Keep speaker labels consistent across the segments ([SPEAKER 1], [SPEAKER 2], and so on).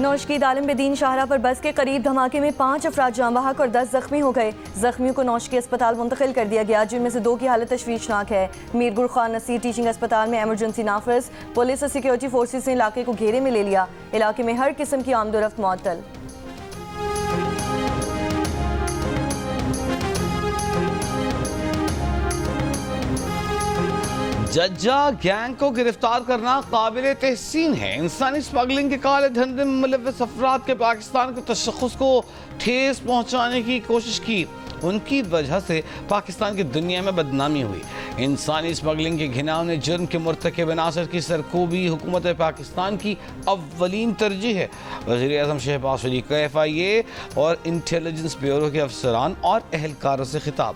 [SPEAKER 1] नौशकीद आलम बेदीन शाहरा पर बस के करीब धमाके में 5 अफराद जाँ बहक और 10 जख्मी हो गए। जख्मियों को नौशकी अस्पताल मुंतकिल कर दिया गया, जिनमें से 2 की हालत तशवीशनाक है। मीरगुल खान नसीर टीचिंग अस्पताल में एमरजेंसी नाफिज। पुलिस और सिक्योरिटी फोर्सेस ने इलाके को घेरे में ले लिया। इलाके में हर किस्म की आमदोरफ्त मुअत्तल।
[SPEAKER 2] जज्जा गैंग को गिरफ्तार करना काबिल तहसीन है। इंसानी स्मगलिंग के काले धंधे में मुलव्वस अफराद के पाकिस्तान के तशख़्ख़ुस को ठेस पहुँचाने की कोशिश की, उनकी वजह से पाकिस्तान की दुनिया में बदनामी हुई। इंसानी स्मगलिंग के घिनौने जुर्म के मुर्तकिब अनासर की सरकोबी हुकूमत पाकिस्तान की अव्वलीन तरजीह है। वज़ीर-ए-आज़म शहबाज शरीफ का FIA और इंटेलिजेंस ब्यूरो के अफसरान और एहलकारों से खिताब।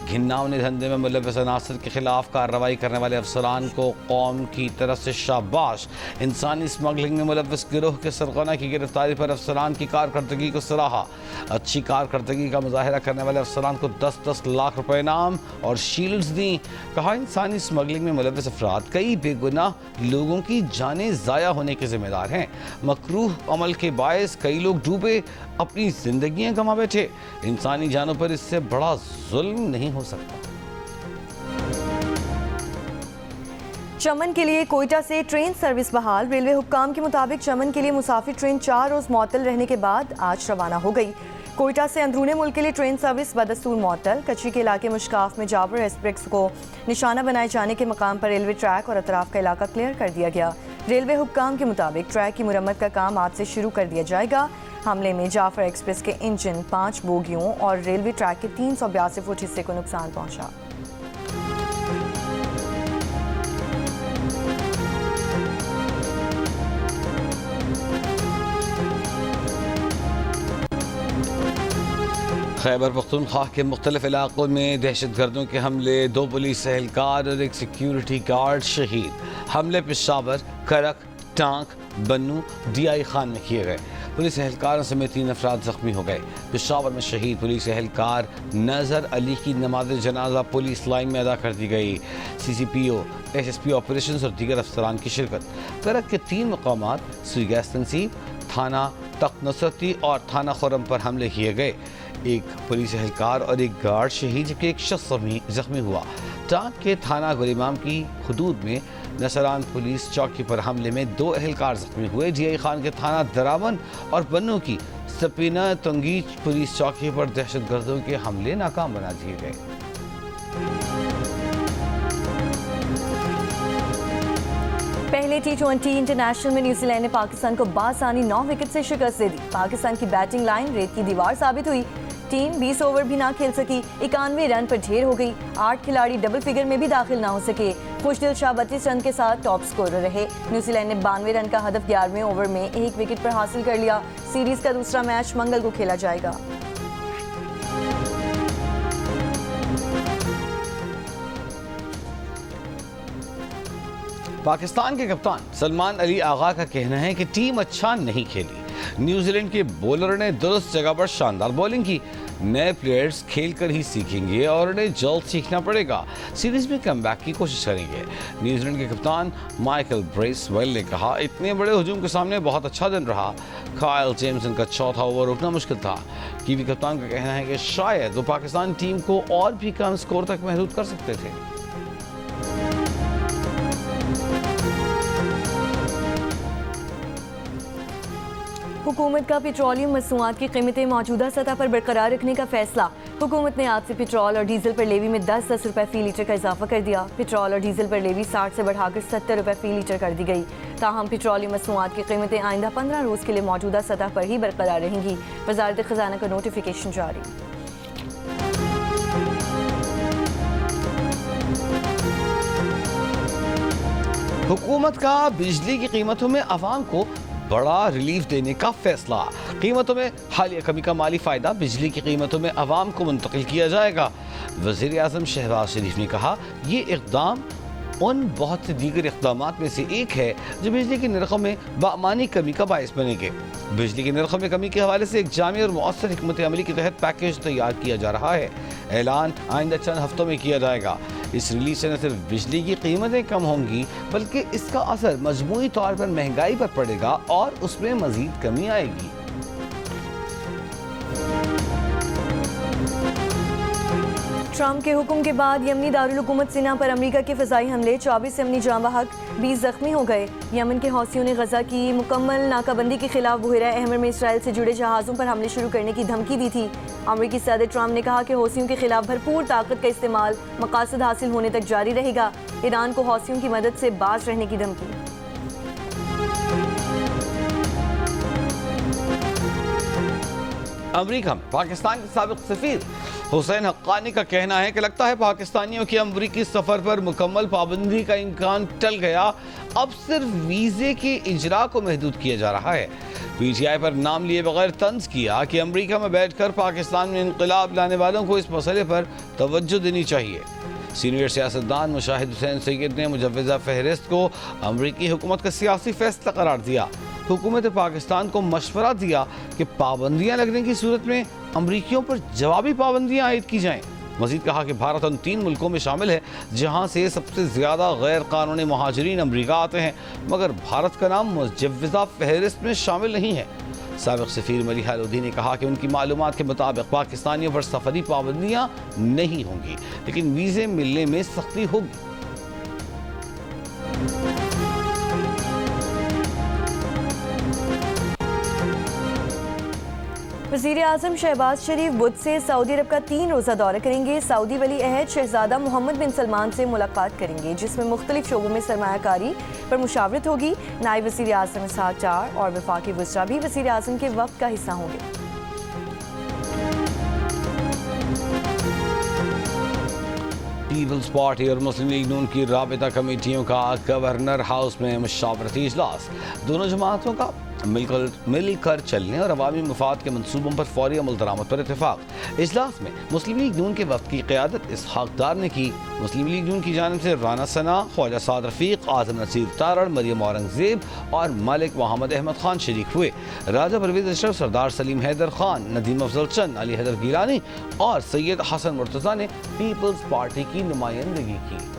[SPEAKER 2] घिनौने धंधे में मुलव्वस अनासर के खिलाफ कार्रवाई करने वाले अफसरान को कौम की तरफ से शाबाश। इंसानी स्मगलिंग में मुलव्वस गिरोह के सरगना की गिरफ्तारी पर अफसरान की कारकर्दगी को सराहा। अच्छी कारकर्दगी का मुजाहिरा करने वाले अफसरान को 10-10 लाख रुपए इनाम और शील्ड्स दी। कहा, इंसानी स्मगलिंग में मुलव्वस अफराद कई बेगुनाह लोगों की जानें ज़ाया होने के जिम्मेदार हैं। मकरूह अमल के बायस कई लोग डूबे, अपनी जिंदगियां गंवा बैठे। इंसानी जानों पर इससे बड़ा जुल्म नहीं हो सकता।
[SPEAKER 1] चमन के लिए कोयटा से ट्रेन सर्विस बहाल। रेलवे हुक्काम के मुताबिक चमन के लिए मुसाफिर ट्रेन 4 रोज़ मुअत्तल रहने के बाद आज रवाना हो गई। कोयटा से अंदरूनी मुल्क के लिए ट्रेन सर्विस बदस्तूर मुअत्तल। कच्ची के इलाके मुश्काफ में जाबर एक्सप्रेस को निशाना बनाए जाने के मकाम पर रेलवे ट्रैक और अतराफ का इलाका क्लियर कर दिया गया। रेलवे हुक्काम के मुताबिक ट्रैक की मुरम्मत का काम आज से शुरू कर दिया जाएगा। हमले में जाफर एक्सप्रेस के इंजन, 5 बोगियों और रेलवे ट्रैक के 382 फुट हिस्से को नुकसान पहुंचा।
[SPEAKER 2] खैबर पख्तूनख्वा के मुख्तलिफ इलाकों में दहशतगर्दों के हमले, 2 पुलिस एहलकार और 1 सिक्योरिटी गार्ड शहीद। हमले पेशावर, करक, टांक, बन्नू, DI खान में किए गए। पुलिस एहलकारों समेत 3 अफराद जख्मी हो गए। पेशावर में शहीद पुलिस एहलकार नज़र अली की नमाज जनाजा पुलिस लाइन में अदा कर दी गई। CCPO, SSP ऑपरेशंस और दीगर अफसरान की शिरकत। करक के 3 मकामात सुई गैस तनसीब, थाना तख्त नुसरती और थाना खुरम पर हमले किए गए। 1 पुलिस एहलकार और 1 गार्ड शहीद, जबकि 1 शख्स जख्मी हुआ। टांक के थाना गुलिमाम की हदूद में नसरान पुलिस चौकी पर हमले में 2 एहलकार जख्मी हुए। DI खान के थाना दरावन और बन्नू की सपीना तंगीज पुलिस चौकी पर दहशतगर्दों के हमले नाकाम बना दिए गए।
[SPEAKER 1] पहले T20 इंटरनेशनल में न्यूजीलैंड ने पाकिस्तान को बासानी 9 विकेट से शिकस्त दे दी। पाकिस्तान की बैटिंग लाइन रेत की दीवार साबित हुई। टीम 20 ओवर भी ना खेल सकी, 91 रन पर ढेर हो गई। 8 खिलाड़ी डबल फिगर में भी दाखिल ना हो सके। खुशदिल शाह 32 रन के साथ टॉप स्कोरर रहे। न्यूजीलैंड ने 92 रन का हदफ 11वें ओवर में 1 विकेट पर हासिल कर लिया। सीरीज का दूसरा मैच मंगल को खेला जाएगा।
[SPEAKER 2] पाकिस्तान के कप्तान सलमान अली आगा का कहना है कि टीम अच्छा नहीं खेली। न्यूजीलैंड के बॉलर ने दुरुस्त जगह पर शानदार बॉलिंग की। नए प्लेयर्स खेलकर ही सीखेंगे और उन्हें जल्द सीखना पड़ेगा। सीरीज में कमबैक की कोशिश करेंगे। न्यूजीलैंड के कप्तान माइकल ब्रेसवेल ने कहा, इतने बड़े हुजूम के सामने बहुत अच्छा दिन रहा। काइल जेम्सन का चौथा ओवर रुकना मुश्किल था। कीवी कप्तान का कहना है कि शायद वो पाकिस्तान टीम को और भी कम स्कोर तक महदूद कर सकते थे।
[SPEAKER 1] हुकूमत का पेट्रोलियम मसनूआत की कीमतें मौजूदा सतह पर बरकरार रखने का फैसला। हुकूमत ने आज से पेट्रोल और डीजल पर लेवी में 10-10 रुपए फी लीटर का इजाफा कर दिया। पेट्रोल और डीजल पर लेवी 60 से बढ़ाकर 70 रुपए फी लीटर कर दी गई। ताहम पेट्रोलियम मसनूआत की कीमतें आइंदा 15 रोज़ के लिए मौजूदा सतह पर ही बरकरार रहेंगी। वज़ारत ख़ज़ाना का नोटिफिकेशन जारी।
[SPEAKER 2] हुकूमत का बिजली की कीमतों में अवाम को बड़ा रिलीफ देने का फैसला। कीमतों में हालिया कमी का माली फ़ायदा बिजली की कीमतों में अवाम को मुंतकिल किया जाएगा। वज़ीर-ए-आज़म शहबाज शरीफ ने कहा, ये इक़दाम उन बहुत से दीगर इक़दामात में से एक है जो बिजली के नरखों में बामानी कमी का बायस बनेंगे। बिजली के नरखों में कमी के हवाले से एक जामी और मौसर हिकमत अमली के तहत पैकेज तैयार किया जा रहा है। ऐलान आइंदा चंद हफ्तों में किया जाएगा। इस रिलीज से न सिर्फ बिजली की कीमतें कम होंगी बल्कि इसका असर मजमूई तौर पर महंगाई पर पड़ेगा और उसमें मजीद कमी आएगी।
[SPEAKER 1] ट्रंप के हुक्म के बाद यमनी दारुल हुकूमत सिना पर अमेरिका के फ़िज़ाई हमले, 24 यमनी जाँ बहक, 20 ज़ख्मी हो गए। यमन के हौसियों ने गजा की मुकम्मल नाकाबंदी के खिलाफ बुहरा अहमर में इसराइल से जुड़े जहाज़ों पर हमले शुरू करने की धमकी दी थी। अमेरिकी सदर ट्रंप ने कहा कि हौसियों के खिलाफ भरपूर ताकत का इस्तेमाल मकासद हासिल होने तक जारी रहेगा। ईरान को हौसियों की मदद से बाज रहने की धमकी।
[SPEAKER 2] अमेरिका में पाकिस्तान के साबिक सफीर हुसैन हक्कानी का कहना है कि लगता है पाकिस्तानियों के अमरीकी सफर पर मुकम्मल पाबंदी का इम्कान टल गया, अब सिर्फ वीजे के इजरा को महदूद किया जा रहा है। पीटीआई पर नाम लिए बगैर तंज किया कि अमेरिका में बैठकर पाकिस्तान में इनकलाब लाने वालों को इस मसले पर तवज्जो देनी चाहिए। सीनियर सियासतदान मुशाहिद हुसैन सैयद ने मुजव्वज़ा फहरिस्त को अमरीकी हुकूमत का सियासी फैसला करार दिया। हुकूमत पाकिस्तान को मशवरा दिया कि पाबंदियां लगने की सूरत में अमरीकियों पर जवाबी पाबंदियां आयद की जाएं। मजीद कहा कि भारत उन 3 मुल्कों में शामिल है जहां से सबसे ज़्यादा गैर कानूनी महाजरीन अमरीका आते हैं, मगर भारत का नाम मुजव्वज़ा फहरिस्त में शामिल नहीं है। साबिक सफीर मलिहा लोधी ने कहा कि उनकी मालूमात के मुताबिक पाकिस्तानियों पर सफरी पाबंदियां नहीं होंगी, लेकिन वीज़े मिलने में सख्ती होगी।
[SPEAKER 1] वज़ीर आज़म शहबाज शरीफ बुध से सऊदी अरब का 3 रोज़ा दौरा करेंगे। सऊदी वली अहद शहजादा मोहम्मद बिन सलमान से मुलाकात करेंगे, जिसमें मुख्तलिफ शोबों में सरमायाकारी पर मुशावरत होगी। नायब वज़ीर आज़म इसहाक डार और वफाकी वज़रा भी वज़ीर आज़म के वक्त का हिस्सा होंगे।
[SPEAKER 2] पीपल्स पार्टी और मुस्लिम लीग नून की राबिता कमेटियों का गवर्नर हाउस में मुशावरती इजलास, दोनों जमातों का मिलकर चलने और अवामी मफाद के मनसूबों पर फौरी अमल दरामद पर इतफाक। इजलास में मुस्लिम लीग नून के वक्त की क़यादत इसहाक डार ने की। मुस्लिम लीग नून की जानिब से राना सना, ख्वाजा साद रफीक, आज़म नसीर तारड़, मरियम औरंगजेब और मलिक मोहम्मद अहमद खान शरीक हुए। राजा परवेज अशरफ, सरदार सलीम हैदर खान, नदीम अफजल चंद, अली हैदर गिलानी और सैयद हसन मुर्तज़ा ने पीपल्स पार्टी की नुमाइंदगी की।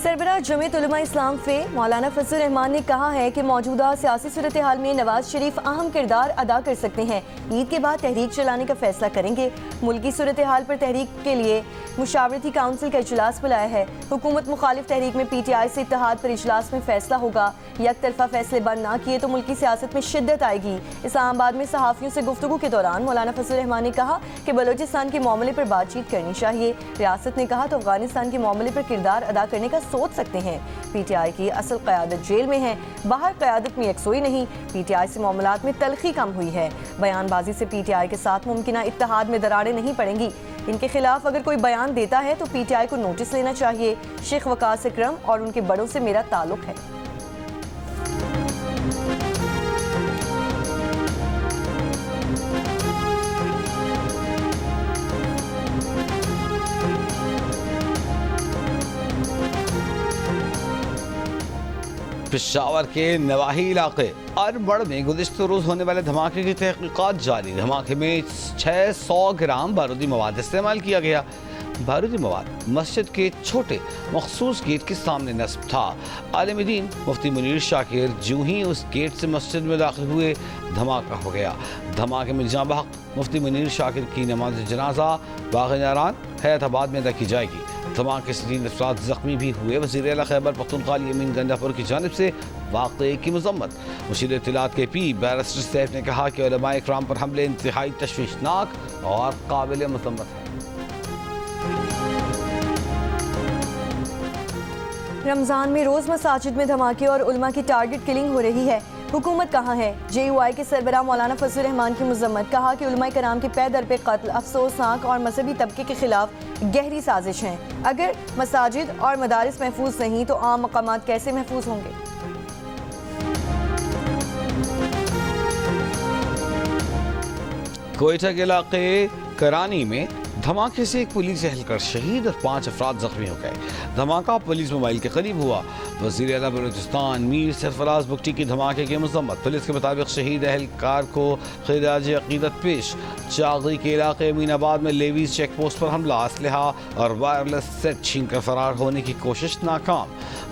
[SPEAKER 1] सरबराह जमीयत उलमा इस्लाम फे मौलाना फजल रहमान ने कहा है कि मौजूदा सियासी सूरत हाल में नवाज शरीफ अहम किरदार अदा कर सकते हैं। ईद के बाद तहरीक चलाने का फैसला करेंगे। मुल्की सूरत हाल पर तहरीक के लिए मुशावरती काउंसिल का इजलास बुलाया है। हुकूमत मुखालिफ तहरीक में PTI से इत्तेहाद पर इजलास में फैसला होगा। एक तरफा फैसले बंद ना किए तो मुल्की सियासत में शिद्दत आएगी। इस्लामाबाद में सहाफ़ियों से गुफ्तगू के दौरान मौलाना फजल रहमान ने कहा कि बलोचिस्तान के मामले पर बातचीत करनी चाहिए। रियासत ने कहा तो अफगानिस्तान के मामले पर किरदार अदा करने का सोच सकते हैं। PTI की असल क़यादत जेल में है, बाहर क़यादत में यकसोई नहीं। PTI से मामलात में तलखी कम हुई है। बयानबाजी से PTI के साथ मुमकिना इत्तेहाद में दरारें नहीं पड़ेंगी। इनके खिलाफ अगर कोई बयान देता है तो PTI को नोटिस लेना चाहिए। शेख वकास इकरम और उनके बड़ों से मेरा ताल्लुक है।
[SPEAKER 2] पेशावर के नवाही इलाके अरबड़ में गुज़िश्ता रोज़ होने वाले धमाके की तहकीकात जारी। धमाके में 600 ग्राम बारूदी मवाद इस्तेमाल किया गया। बारूदी मवाद मस्जिद के छोटे मखसूस गेट के सामने नस्ब था। आलिम दीन मुफ्ती मुनीर शाकिर जूं ही उस गेट से मस्जिद में दाखिल हुए, धमाका हो गया। धमाके में जाँ बहक मुफ्ती मुनीर शाकिर की नमाज जनाजा बाग़-ए-नारान हैदराबाद में अदा की जाएगी। धमाके से 3 अफराद जख्मी भी हुए। वज़ीर आला खैबर पख्तूनख्वा यमीन गंडापुर की जानिब से वाक़े की मज़म्मत। मुशीर इत्तलात के पी बैरिस्टर सैफ ने कहा कि उलमा इकराम पर हमले इंतहाई तशवीशनाक और काबिल मज़म्मत है।
[SPEAKER 1] रमज़ान में रोज़ मसाजिद में धमाके और उलमा की टारगेट किलिंग हो रही है। हुकूमत कहाँ है? JUI के सरबराह मौलाना फजल रहमान की मज़म्मत। कहा कि उलमा कराम के पे दर पे कत्ल अफसोसनाक और मजहबी तबके के खिलाफ गहरी साजिश है। अगर मसाजिद और मदारिस महफूज नहीं तो आम मकामात कैसे महफूज होंगे?
[SPEAKER 2] कोयटा के इलाके करानी में धमाके से एक पुलिस एहलकार शहीद और 5 अफराद जख्मी हो गए। धमाका पुलिस मोबाइल के करीब हुआ। वज़ीर आला बलूचिस्तान मीर सरफराज बुगटी की धमाके की मजम्मत। पुलिस के मुताबिक शहीद एहलकार को खिराज अकीदत पेश। चागरी के इलाके अमीनाबाद में लेवीज चेक पोस्ट पर हमला, असलहा और वायरलेस सेट छीन कर फरार होने की कोशिश नाकाम।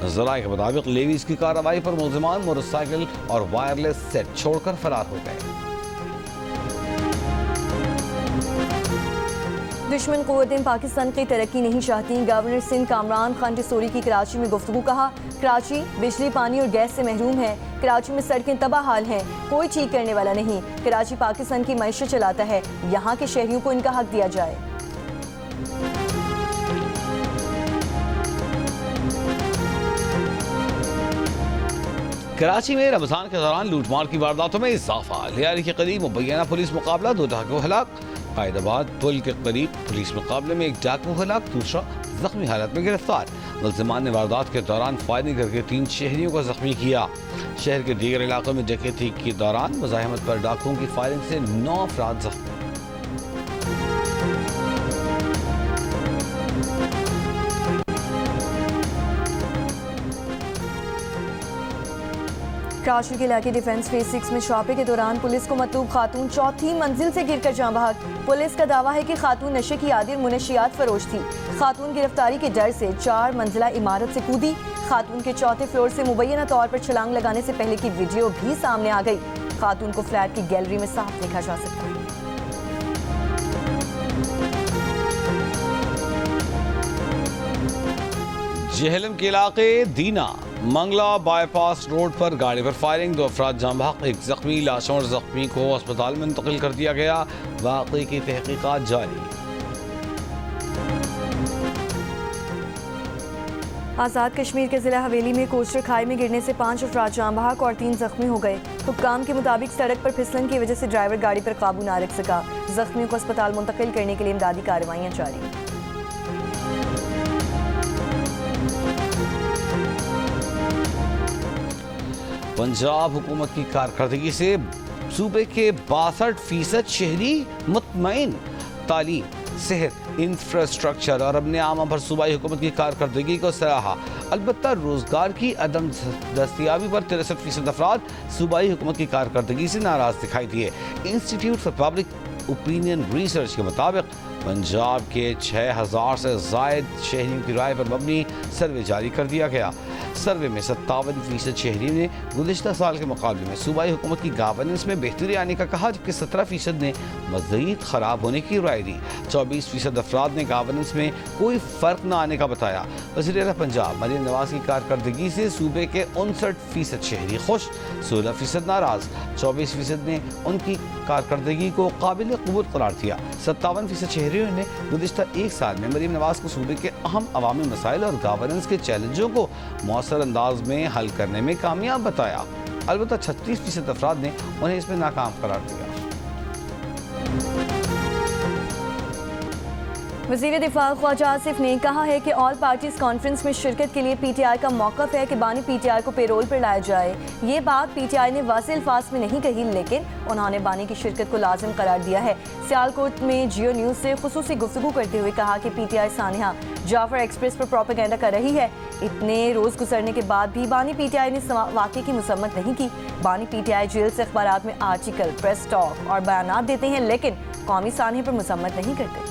[SPEAKER 2] ज़राए के मुताबिक लेवीज की कार्रवाई पर मुलजिमान मोटरसाइकिल और वायरलेस सेट छोड़कर फरार हो गए।
[SPEAKER 1] दुश्मन क़ुव्वतें पाकिस्तान की तरक्की नहीं चाहती। गवर्नर सिंध कामरान खान टिसोरी की कराची में गुफ्तगू। कहा, कराची बिजली, पानी और गैस से महरूम है। कराची में सड़कें तबाह हाल हैं, कोई ठीक करने वाला नहीं। कराची पाकिस्तान की मईशत चलाता है, यहाँ के शहरियों को इनका हक दिया जाए।
[SPEAKER 2] कराची में रमजान के दौरान लूटमार की वारदातों में इजाफा। लियारी के करीब मुबैना पुलिस मुकाबला, 2 डाकू हलाक। कायदाबाद पुल के करीब पुलिस मुकाबले में 1 डाकू हलाक, दूसरा जख्मी हालत में गिरफ्तार। मुलजिमान ने वारदात के दौरान फायरिंग करके 3 शहरियों को जख्मी किया। शहर के दीगर इलाकों में डकैती के दौरान मुजाहिमत पर डाकुओं की फायरिंग से 9 अफराद जख्मी।
[SPEAKER 1] कराची के इलाके डिफेंस फेज 6 में छापे के दौरान पुलिस को मतलूब खातून 4थी मंजिल से गिरकर जाँ बहक। पुलिस का दावा है कि खातून नशे की आदी और मुनशियात फरोश थी। खातून गिरफ्तारी के डर से 4 मंजिला इमारत से कूदी। खातून के 4थे फ्लोर से मुबैना तौर पर छलांग लगाने से पहले की वीडियो भी सामने आ गई। खातून को फ्लैट की गैलरी में साफ देखा जा सकता है।
[SPEAKER 2] जेहलम के इलाके दीना मंगला बाईपास रोड पर गाड़ी पर फायरिंग, 2 अफराद जाँ बहक, 1 जख्मी। लाशों और जख्मी को अस्पताल में मुंतकिल कर दिया गया। वाक़ई की तहकीकात जारी।
[SPEAKER 1] आज़ाद कश्मीर के जिला हवेली में कोस्टर खाई में गिरने से 5 अफराद जाँ बहक और 3 जख्मी हो गए। हुक्काम के मुताबिक सड़क पर फिसलन की वजह से ड्राइवर गाड़ी पर काबू ना रख सका। जख्मियों को अस्पताल मुंतकिल करने के लिए इमदादी कार्रवाइयाँ जारी।
[SPEAKER 2] पंजाब हुकूमत की कारकर्दगी से सूबे के 62% शहरी मुतमईन। तालीम, सेहत, इंफ्रास्ट्रक्चर और अपने आमा पर सूबाई हुकूमत की कारकर्दगी को सराहा। अलबत्ता रोजगार की अदम दस्तियाबी पर 63% अफराद सूबाई हुकूमत की कारकर्दगी से नाराज दिखाई दिए। Institute for public opinion research के मुताबिक पंजाब के 6000 से जायद शहरियों की राय पर मबनी सर्वे जारी कर दिया गया। सर्वे में 57% शहरियों ने गुज़िश्ता साल के मुकाबले में सूबाई हुकूमत की गवर्नेंस में बेहतरी आने का कहा, जबकि 17% ने मज़ीद ख़राब होने की राय दी। 24% अफराद ने गवर्नेंस में कोई फ़र्क न आने का बताया। वज़ीर आला पंजाब मरीम नवाज की कारकर्दगी से सूबे के 59% शहरी खुश, 16% नाराज़। 24% ने उनकी कारकर्दगी को काबिल कबूल करार दिया। 57% शहरियों ने गुज़िश्ता 1 साल में मरीम नवाज को सूबे के अहम अवामी मसाइल और गवर्नेंस के चैलेंजों को मौसर अंदाज में हल करने में कामयाब बताया। अलबत्ता 36% अफराद ने उन्हें इसमें नाकाम करार दिया।
[SPEAKER 1] वज़ीर दिफा ख्वाजा आसिफ ने कहा है कि ऑल पार्टीज कॉन्फ्रेंस में शिरकत के लिए पीटीआई का मौक़िफ़ है कि बानी पीटीआई को पेरोल पर लाया जाए। ये बात पीटीआई ने वाज़ेह अल्फाज में नहीं कही, लेकिन उन्होंने बानी की शिरकत को लाजिम करार दिया है। सियालकोट में जियो न्यूज़ से खुसूसी गुफ्तगू करते हुए कहा कि पीटीआई सानिया जाफर एक्सप्रेस पर प्रोपेगेंडा कर रही है। इतने रोज़ गुजरने के बाद भी बानी पीटीआई ने वाक़े की मुसम्मत नहीं की। बानी पीटीआई जेल से अखबारात में आर्टिकल, प्रेस टॉक और बयानात देते हैं, लेकिन कौमी सानिया पर मुसम्मत नहीं करते।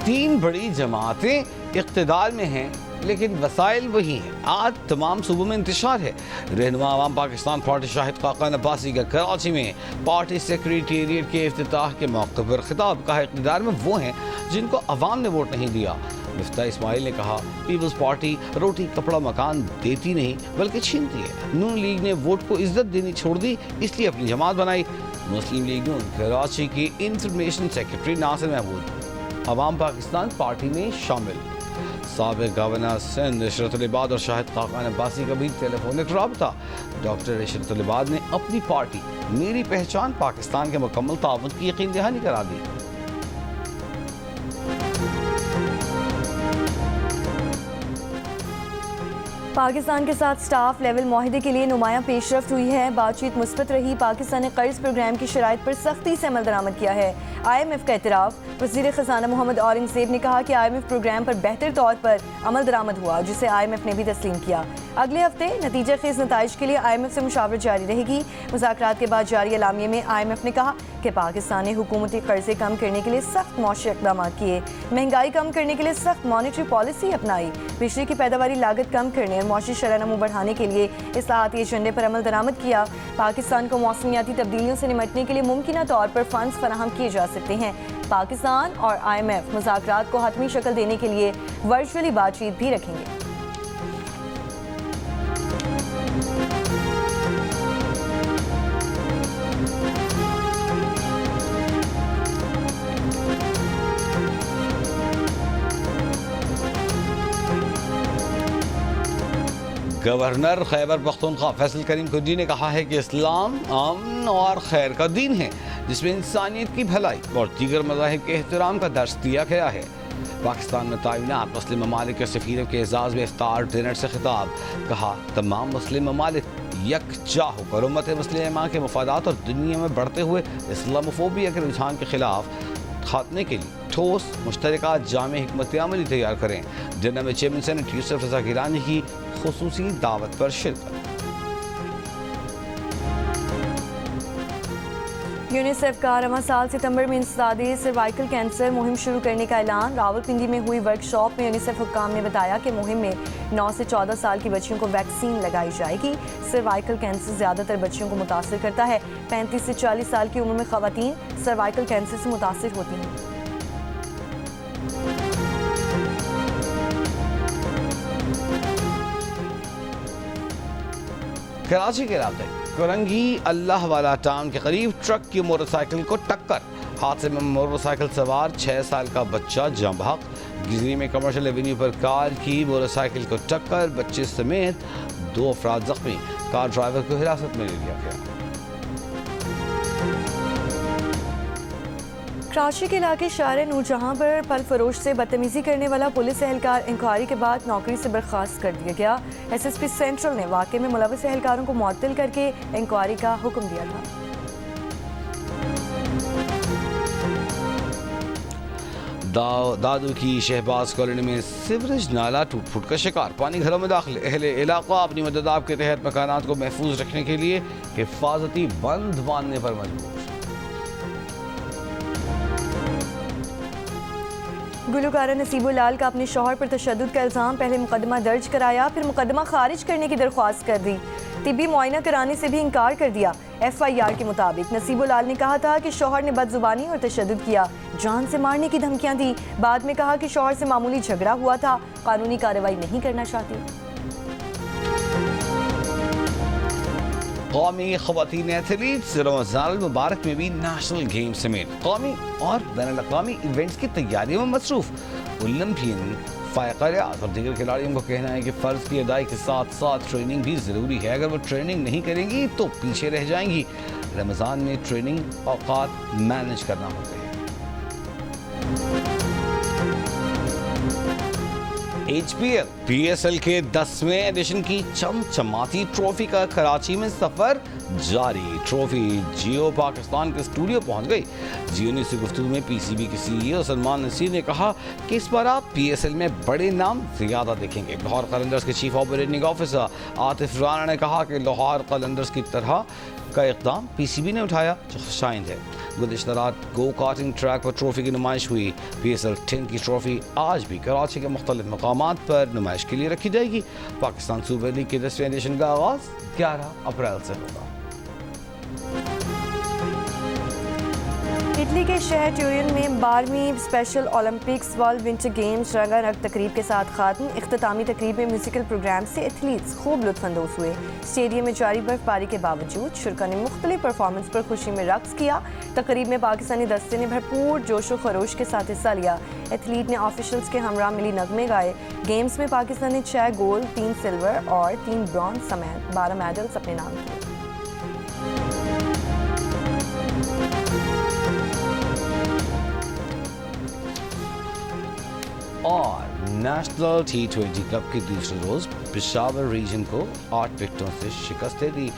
[SPEAKER 2] 3 बड़ी जमातें इक़्तिदार में हैं, लेकिन वसाइल वही हैं। आज तमाम सूबों में इंतशार है। रहनुमा अवाम पाकिस्तान पार्टी शाहिद खाकान अब्बासी का कराची में पार्टी सेक्रेटेरिएट के इफ्तिताह के मौके पर खिताब। कहा, इक़्तिदार में वो हैं जिनको अवाम ने वोट नहीं दिया। मिफ्ता इस्माइल ने कहा, पीपल्स पार्टी रोटी कपड़ा मकान देती नहीं बल्कि छीनती है। नून लीग ने वोट को इज्जत देनी छोड़ दी, इसलिए अपनी जमात बनाई। मुस्लिम लीग नून कराची की इंफॉर्मेशन सेक्रेटरी नासिर महमूद अवाम पाकिस्तान पार्टी में शामिल। साबिक़ गवर्नर सिंध इशरत उल इबाद और शाहिद खाकान अब्बासी का भी टेलीफोनिक रब्ता। डॉक्टर इशरत उल इबाद ने अपनी पार्टी मेरी पहचान पाकिस्तान के मुकम्मल ताउन की यकीन दहानी करा दी।
[SPEAKER 1] पाकिस्तान के साथ स्टाफ लेवल माहिदे के लिए नुमायां पेशरफ्त हुई है। बातचीत मुस्बत रही। पाकिस्तान ने कर्ज प्रोग्राम की शराइत पर सख्ती से अमल दरामद किया है। IMF का एतराफ़। वज़ीर ख़ज़ाना मोहम्मद औरंगज़ेब ने कहा कि IMF प्रोग्राम पर बेहतर तौर पर अमल दरामद हुआ, जिसे IMF ने भी तस्लीम किया। अगले हफ्ते नतीजा खेज नताइज के लिए IMF से मुशावरत जारी रहेगी। मुज़ाकरात के बाद जारी एलामिये में IMF ने कहा कि पाकिस्तान ने हुकूमती कर्जे कम करने के लिए सख्त मौशी इक़दाम किए, महंगाई कम करने के लिए सख्त मॉनेटरी पॉलिसी अपनाई, बिजली की पैदावारी लागत कम करने और मौशी शरह-ए-नमू बढ़ाने के लिए इस्लाहाती एजेंडे पर अमल दरामद किया। पाकिस्तान को मौसमियाती तब्दीलियों से निमटने के लिए मुमकिना तौर पर फंड्स फराहम किए जा सकते हैं। पाकिस्तान और IMF मुज़ाकरात को हतमी शक्ल देने के लिए वर्चुअली बातचीत भी रखेंगे।
[SPEAKER 2] गवर्नर खैबर पख्तूनख्वा फैसल करीम खुर्दी ने कहा है कि इस्लाम अमन और खैर का दीन है, जिसमें इंसानियत की भलाई और दीगर मज़ाहिब के एहतराम का दर्स दिया गया है। पाकिस्तान में तायुनात मुस्लिम ममालिक के सफ़ीरों के एजाज़ में इफ्तार डिनर से खिताब। कहा, तमाम मुस्लिम ममालिक यकजा होकर उम्मत मुस्लिमा के मफादात और दुनिया में बढ़ते हुए इस्लामोफोबिया के रुझान के खिलाफ खात्मे के लिए ठोस मुश्तरका जामे हिकमत अमली तैयार करें। डिनर में चेयरमैन सेनेट यूसुफ रज़ा गिलानी की खुसूसी दावत पर शिरकत।
[SPEAKER 1] यूनिसेफ का रवां साल सितंबर में इंसदादी सर्वाइकल कैंसर मुहिम शुरू करने का ऐलान। रावलपिंडी में हुई वर्कशॉप में यूनिसेफ हुक्काम ने बताया कि मुहिम में 9 से 14 साल की बच्चियों को वैक्सीन लगाई जाएगी। सर्वाइकल कैंसर ज़्यादातर बच्चियों को मुतासर करता है। 35 से 40 साल की उम्र में ख़वातीन सर्वाइकल कैंसर से मुतासर होती हैं।
[SPEAKER 2] कराची के रास्ते करंगी अल्लाह वाला टाउन के करीब ट्रक की मोटरसाइकिल को टक्कर। हादसे में मोटरसाइकिल सवार 6 साल का बच्चा जाँ बहक। गिजरी में कमर्शियल एवेन्यू पर कार की मोटरसाइकिल को टक्कर, बच्चे समेत 2 अफराद जख्मी। कार ड्राइवर को हिरासत में ले लिया गया।
[SPEAKER 1] कराची के इलाके शारे नूरजहां पर फल फरोश से बदतमीजी करने वाला पुलिस एहलकार इंक्वायरी के बाद नौकरी से बर्खास्त कर दिया गया। SSP सेंट्रल ने वाकये में मुलविस एहलकारों को मुअत्तल करके इंक्वायरी का हुक्म दिया था।
[SPEAKER 2] दादू की शहबाज कॉलोनी में सीवरेज नाला टूट फूट का शिकार, पानी घरों में दाखिल। अहले इलाका अपनी मदद के तहत मकानात को महफूज रखने के लिए हिफाजती बंद बांधने पर मजबूर।
[SPEAKER 1] गुलकारा नसीबुल लाल का अपने शौहर पर तशद्दुद का इल्ज़ाम। पहले मुकदमा दर्ज कराया, फिर मुकदमा खारिज करने की दरख्वास्त कर दी। तिब्बी मुआयना कराने से भी इनकार कर दिया। FIR के मुताबिक नसीबुल लाल ने कहा था कि शौहर ने बदजुबानी और तशद्दुद किया, जान से मारने की धमकियां दी। बाद में कहा कि शौहर से मामूली झगड़ा हुआ था, कानूनी कार्रवाई नहीं करना चाहती।
[SPEAKER 2] कौमी ख़वातीन एथलीट्स रमज़ान मुबारक में भी नेशनल गेम्स समेत कौमी और बैनुल-अक़वामी इवेंट्स की तैयारियों में मसरूफ़। ओलंपियन, फ़ायक़-ए-रियाज़ और दीगर खिलाड़ियों का कहना है कि फ़र्ज़ की अदाई के साथ साथ ट्रेनिंग भी ज़रूरी है। अगर वो ट्रेनिंग नहीं करेंगी तो पीछे रह जाएंगी। रमज़ान में ट्रेनिंग औक़ात मैनेज करना होते हैं। HPL PSL के 10वें एडिशन की चमचमाती ट्रॉफी का कराची में सफर जारी। ट्रॉफी जियो पाकिस्तान के स्टूडियो पहुंच गई। जियो ने से गुफ्तगू में PCB के CEO सलमान नसीर ने कहा कि इस बार आप PSL में बड़े नाम ज्यादा देखेंगे। लाहौर कलंदर्स के chief operating officer Atif Rana ने कहा कि लाहौर कलंदर्स की तरह का इक़दाम PCB ने उठाया, जो खुशाइंद है। गुज़िश्ता रात गो कार्टिंग ट्रैक पर ट्रॉफी की नुमाइश हुई। PSL 10 की ट्रॉफी आज भी कराची के मुख्तलिफ मकामात पर नुमाइश के लिए रखी जाएगी। पाकिस्तान सुपर लीग के 10वें एडिशन का आगाज़ 11 अप्रैल से होगा।
[SPEAKER 1] इटली के शहर ट्यूरिन में 12वीं special Olympics world winter games रंगारंग तकरीब के साथ खात्म। इख्तितामी तकरीब में म्यूजिकल प्रोग्राम से एथलीट्स खूब लुत्फानंदोज़ हुए। स्टेडियम में जारी बर्फबारी के बावजूद शुरका ने मुख्तलिफ परफॉर्मेंस पर खुशी में रक्स किया। तकरीब में पाकिस्तानी दस्ते ने भरपूर जोशो खरोश के साथ हिस्सा लिया। एथलीट ने ऑफिशल्स के हमरा मिली नगमे गाए। गेम्स में पाकिस्तान ने 6 गोल्ड, 3 सिल्वर और 3 ब्रॉन्ज समेत 12 मेडल्स अपने नाम किए।
[SPEAKER 2] और नेशनल T20 कप के दूसरे रोज पेशावर रीजन को 8 विकेटों से शिकस्त दे दी।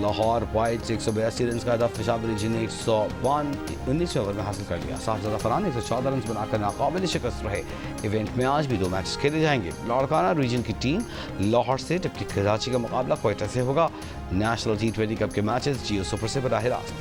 [SPEAKER 2] लाहौर वाइट्स 182 रन का हदफ पेशावर रीजन ने 19वें ओवर में हासिल कर लिया। साहबजादा फरहान 114 रन बनाकर नाकाबिल शिकस्त रहे। इवेंट में आज भी 2 मैचेस खेले जाएंगे। लाड़काना रीजन की टीम लाहौर से जबकि कराची का मुकाबला क्वेटा से होगा। नेशनल T20 कप के मैचेस जियो सुपर से बराह रास्त।